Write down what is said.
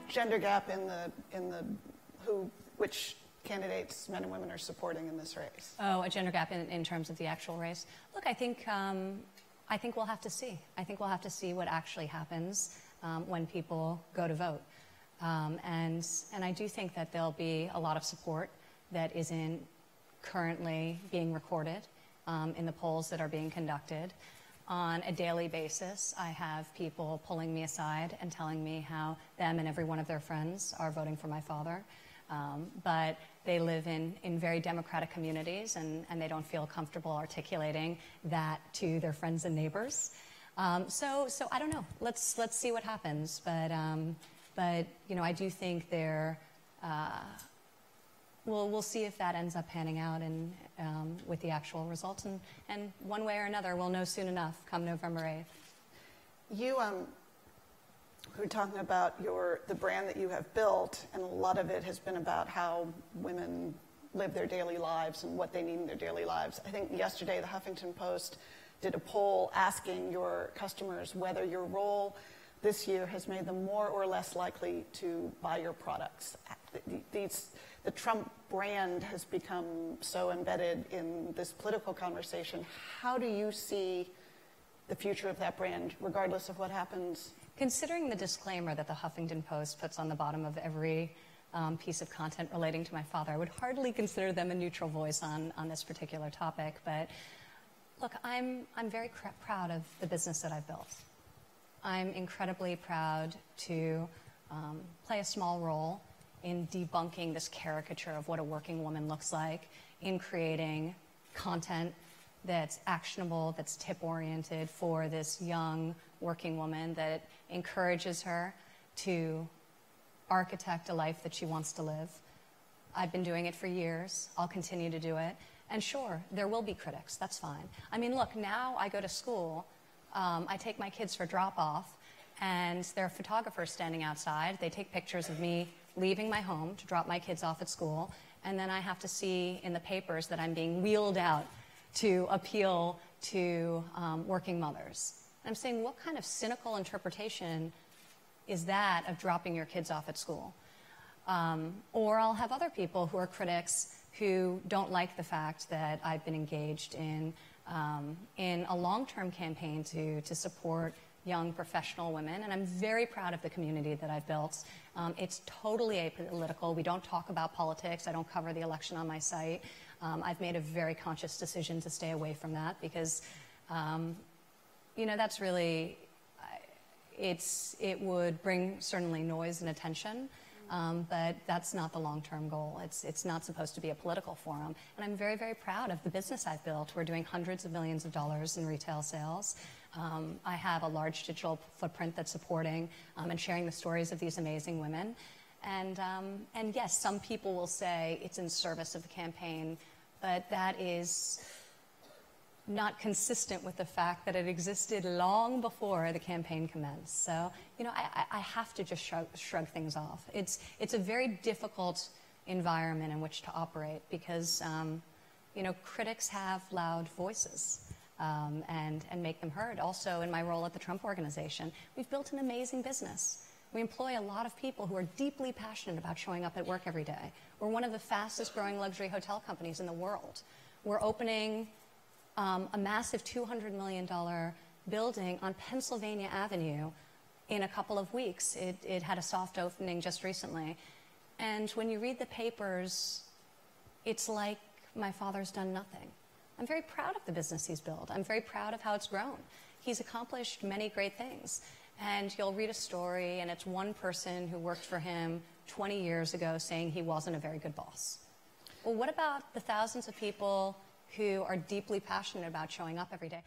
gender gap in which candidates, men and women, are supporting in this race? Oh, a gender gap in terms of the actual race? Look, I think we'll have to see. I think we'll have to see what actually happens when people go to vote. And I do think that there'll be a lot of support that isn't currently being recorded in the polls that are being conducted. On a daily basis, I have people pulling me aside and telling me how them and every one of their friends are voting for my father. But they live in very democratic communities, and they don't feel comfortable articulating that to their friends and neighbors. So I don't know. Let's see what happens. But you know, I do think we'll see if that ends up panning out and with the actual results, and one way or another, we'll know soon enough come November 8th. You were talking about the brand that you have built, and a lot of it has been about how women live their daily lives and what they need in their daily lives. I think yesterday the Huffington Post did a poll asking your customers whether your role this year has made them more or less likely to buy your products. The Trump brand has become so embedded in this political conversation. How do you see the future of that brand, regardless of what happens? Considering the disclaimer that the Huffington Post puts on the bottom of every piece of content relating to my father, I would hardly consider them a neutral voice on this particular topic. But look, I'm very proud of the business that I've built. I'm incredibly proud to play a small role in debunking this caricature of what a working woman looks like, in creating content that's actionable, that's tip-oriented for this young working woman, that encourages her to architect a life that she wants to live. I've been doing it for years. I'll continue to do it. And sure, there will be critics. That's fine. I mean, look, now I go to school. I take my kids for drop-off, and there are photographers standing outside. They take pictures of me leaving my home to drop my kids off at school, and then I have to see in the papers that I'm being wheeled out to appeal to working mothers. I'm saying, what kind of cynical interpretation is that of dropping your kids off at school? Or I'll have other people who are critics who don't like the fact that I've been engaged in a long-term campaign to support young professional women, and I'm very proud of the community that I've built. It's totally apolitical. We don't talk about politics. I don't cover the election on my site. I've made a very conscious decision to stay away from that because, you know, that's really, it would bring certainly noise and attention, but that's not the long-term goal. It's not supposed to be a political forum. And I'm very, very proud of the business I've built. We're doing hundreds of millions of dollars in retail sales. I have a large digital footprint that's supporting and sharing the stories of these amazing women. And yes, some people will say it's in service of the campaign, but that is not consistent with the fact that it existed long before the campaign commenced. So, you know, I have to just shrug things off. It's a very difficult environment in which to operate because, you know, critics have loud voices. And make them heard. Also, in my role at the Trump Organization, we've built an amazing business. We employ a lot of people who are deeply passionate about showing up at work every day. We're one of the fastest growing luxury hotel companies in the world. We're opening a massive $200 million building on Pennsylvania Avenue in a couple of weeks. It had a soft opening just recently. And when you read the papers, it's like my father's done nothing. I'm very proud of the business he's built. I'm very proud of how it's grown. He's accomplished many great things. And you'll read a story, and it's one person who worked for him 20 years ago saying he wasn't a very good boss. Well, what about the thousands of people who are deeply passionate about showing up every day?